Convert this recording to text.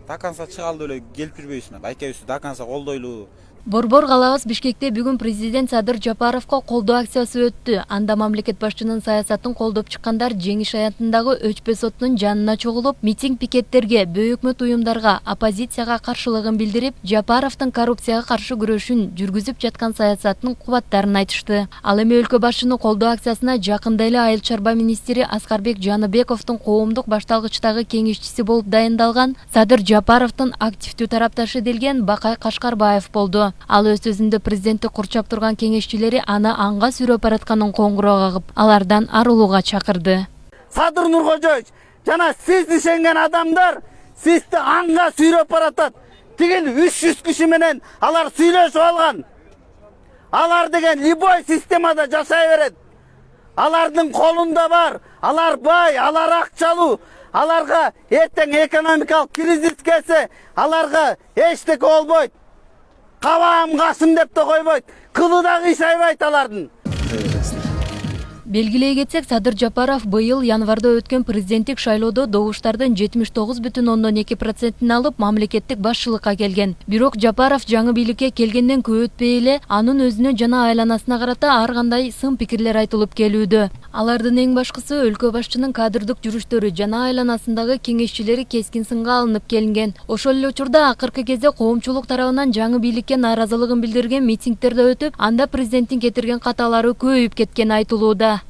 Даканса чыгалды эле келип жүрбөйсүң. Айкебиз Даканса колдойлу. Борбор калабыз Бишкекте бүгүн президент Садыр Жапаровго колдоо акциясы өттү. Анда мамлекет башчынын саясатын колдоп чыккандар Жеңиш аянтындагы Өчпө сотунун жанына чогулуп, митинг пикеттерге, бөйөкмөт уюмдарга, оппозицияга каршылыгын билдирип, Жапаровдун коррупцияга каршы күрөшүн жүргүзүп жаткан саясатынын кубаттарын айтышты. Ал эми өлкө башчынын колдоо акциясына жакында эле Айыл чарба министри Аскарбек Жаныбековдун коомдук башталгычтагы кеңешчиси болуп дайындалган Садыр Жапаровдун активдүү тарапташы делген Бакай Кашкарбаев болду. Ал өз сөзүндө президентти курчап турган кеңешчилери аны анга сүйрөп баратканын коңгуроо кагып, алардан арылууга чакырды. Садыр Нуркожоевич, жана сиз ишенген адамдар сизди анга сүйрөп баратат. Тигил 300 киши менен алар сүйлөшүп алган. Алар деген любой системада жашай берет. Алардын колунда бар, алар бай, алар акчалуу. Аларга эртең экономикалык кризис келсе, аларга эчтеке болбойт. Кабаам касым деп да койбойт. Кылы да кыйшайбайт алардын. Белгилей кетсек, Садыр Жапаров быйыл январда өткөн президенттик шайлоодо добуштардын 79,2%-ин алып, мамлекеттик башчылыкка келген. Бирок Жапаров жаңы бийликке келгенден көп өтпөй эле анын өзүнө жана айланасына карата ар кандай сын пикирлер айтылып келүүдө. Алардын эң башкысы өлкө башчынын кадрдык жүрүштөрү жана айланасындагы кеңешчилери кескин сынга алынып келинген. Ошол эле учурда акыркы кезде коомчулук тарабынан жаңы бийликке нааразылыгын билдирген митингдер да өтүп, анда президенттин кетирген каталары көбөйүп кеткени айтылууда.